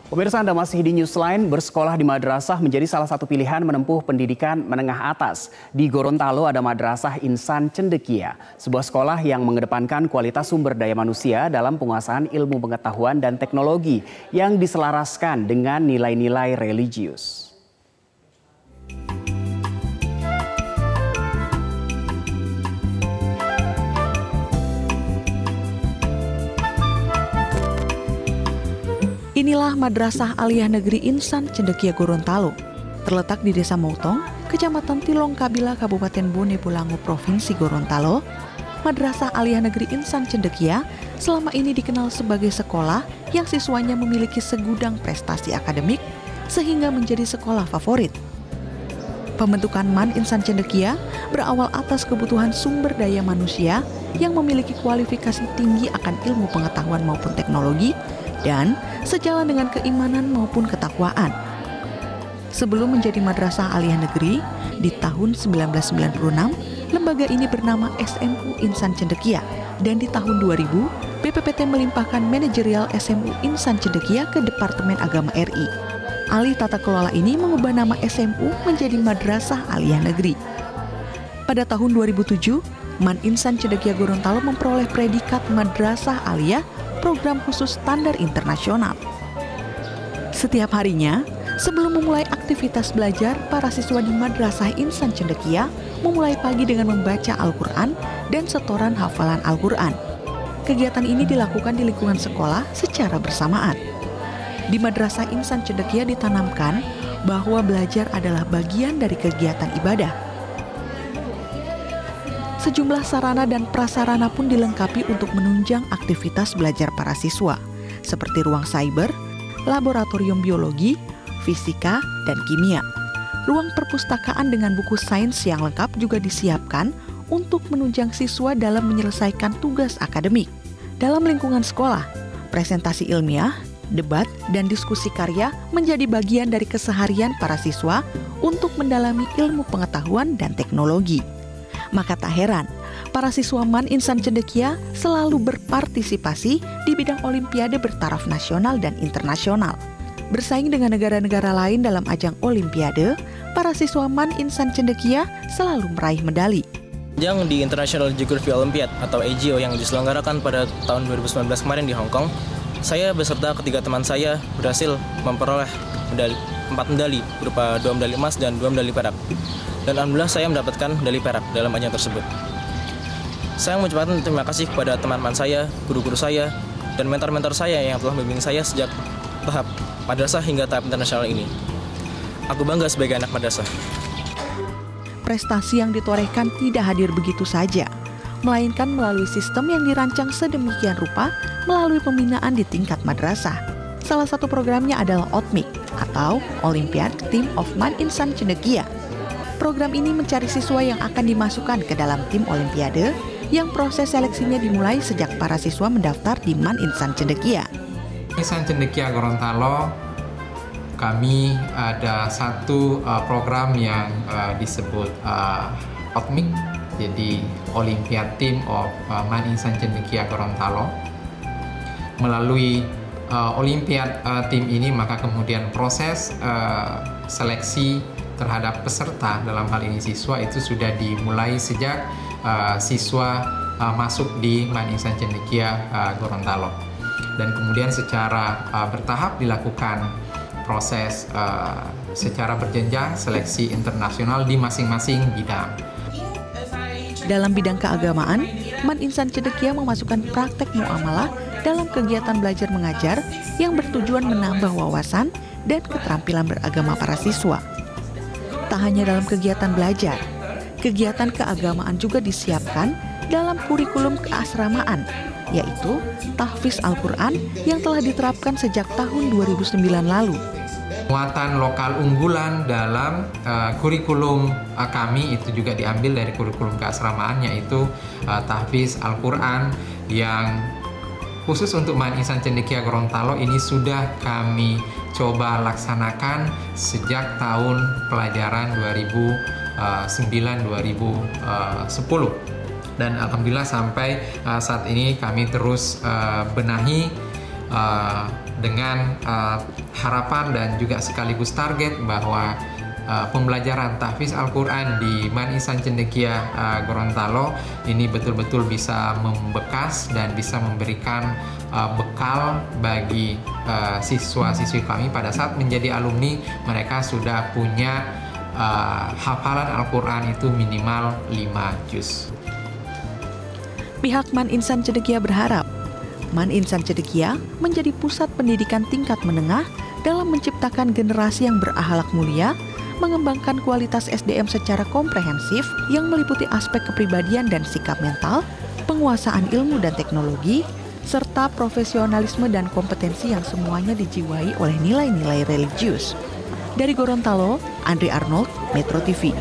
Pemirsa, Anda masih di Newsline. Bersekolah di madrasah menjadi salah satu pilihan menempuh pendidikan menengah atas. Di Gorontalo ada Madrasah Insan Cendekia, sebuah sekolah yang mengedepankan kualitas sumber daya manusia dalam penguasaan ilmu pengetahuan dan teknologi yang diselaraskan dengan nilai-nilai religius. Inilah Madrasah Aliyah Negeri Insan Cendekia Gorontalo. Terletak di Desa Mautong, Kecamatan Tilong Kabila, Kabupaten Bone Bolango, Provinsi Gorontalo. Madrasah Aliyah Negeri Insan Cendekia selama ini dikenal sebagai sekolah yang siswanya memiliki segudang prestasi akademik sehingga menjadi sekolah favorit. Pembentukan MAN Insan Cendekia berawal atas kebutuhan sumber daya manusia yang memiliki kualifikasi tinggi akan ilmu pengetahuan maupun teknologi dan sejalan dengan keimanan maupun ketakwaan. Sebelum menjadi Madrasah Aliyah Negeri, di tahun 1996, lembaga ini bernama SMU Insan Cendekia, dan di tahun 2000, BPPT melimpahkan manajerial SMU Insan Cendekia ke Departemen Agama RI. Alih tata kelola ini mengubah nama SMU menjadi Madrasah Aliyah Negeri. Pada tahun 2007, MAN Insan Cendekia Gorontalo memperoleh predikat Madrasah Aliyah program khusus standar internasional. Setiap harinya, sebelum memulai aktivitas belajar, para siswa di Madrasah Insan Cendekia memulai pagi dengan membaca Al-Quran dan setoran hafalan Al-Quran. Kegiatan ini dilakukan di lingkungan sekolah secara bersamaan. Di Madrasah Insan Cendekia ditanamkan bahwa belajar adalah bagian dari kegiatan ibadah. Sejumlah sarana dan prasarana pun dilengkapi untuk menunjang aktivitas belajar para siswa, seperti ruang cyber, laboratorium biologi, fisika, dan kimia. Ruang perpustakaan dengan buku sains yang lengkap juga disiapkan untuk menunjang siswa dalam menyelesaikan tugas akademik. Dalam lingkungan sekolah, presentasi ilmiah, debat, dan diskusi karya menjadi bagian dari keseharian para siswa untuk mendalami ilmu pengetahuan dan teknologi. Maka tak heran, para siswa MAN Insan Cendekia selalu berpartisipasi di bidang olimpiade bertaraf nasional dan internasional. Bersaing dengan negara-negara lain dalam ajang olimpiade, para siswa MAN Insan Cendekia selalu meraih medali. Ajang di International Geography Olympiad atau AGO yang diselenggarakan pada tahun 2019 kemarin di Hong Kong, saya beserta ketiga teman saya berhasil memperoleh 4 medali berupa 2 medali emas dan 2 medali perak. Dan alhamdulillah saya mendapatkan medali perak dalam ajang tersebut. Saya mengucapkan terima kasih kepada teman-teman saya, guru-guru saya, dan mentor-mentor saya yang telah membimbing saya sejak tahap madrasah hingga tahap internasional ini. Aku bangga sebagai anak madrasah. Prestasi yang ditorehkan tidak hadir begitu saja, melainkan melalui sistem yang dirancang sedemikian rupa melalui pembinaan di tingkat madrasah. Salah satu programnya adalah OTMIC atau Olympiad Team of MAN Insan Cendekia. Program ini mencari siswa yang akan dimasukkan ke dalam tim olimpiade yang proses seleksinya dimulai sejak para siswa mendaftar di MAN Insan Cendekia. Insan Cendekia Gorontalo, kami ada satu program yang disebut OTMIC, jadi Olympiad Team of MAN Insan Cendekia Gorontalo. Melalui Olimpiad tim ini, maka kemudian proses seleksi terhadap peserta, dalam hal ini siswa, itu sudah dimulai sejak siswa masuk di MAN Insan Cendekia Gorontalo. Dan kemudian secara bertahap dilakukan proses secara berjenjang seleksi internasional di masing-masing bidang. Dalam bidang keagamaan, MAN Insan Cendekia memasukkan praktek muamalah dalam kegiatan belajar mengajar yang bertujuan menambah wawasan dan keterampilan beragama para siswa. Tak hanya dalam kegiatan belajar, kegiatan keagamaan juga disiapkan dalam kurikulum keasramaan, yaitu tahfiz Al-Quran yang telah diterapkan sejak tahun 2009 lalu. Muatan lokal unggulan dalam kurikulum kami itu juga diambil dari kurikulum keasramaan, yaitu tahfiz Al-Quran yang khusus untuk MAN Insan Cendekia Gorontalo ini sudah kami coba laksanakan sejak tahun pelajaran 2009-2010. Dan alhamdulillah sampai saat ini kami terus benahi dengan harapan dan juga sekaligus target bahwa pembelajaran tahfiz Al-Quran di Man Ihsan Cendekia Gorontalo ini betul-betul bisa membekas dan bisa memberikan bekal bagi siswa-siswi kami pada saat menjadi alumni. Mereka sudah punya hafalan Al-Quran itu minimal 5 juz. Pihak Man Ihsan Cendekia berharap Man Ihsan Cendekia menjadi pusat pendidikan tingkat menengah dalam menciptakan generasi yang berakhlak mulia, mengembangkan kualitas SDM secara komprehensif yang meliputi aspek kepribadian dan sikap mental, penguasaan ilmu dan teknologi, serta profesionalisme dan kompetensi yang semuanya dijiwai oleh nilai-nilai religius. Dari Gorontalo, Andri Arnold, Metro TV.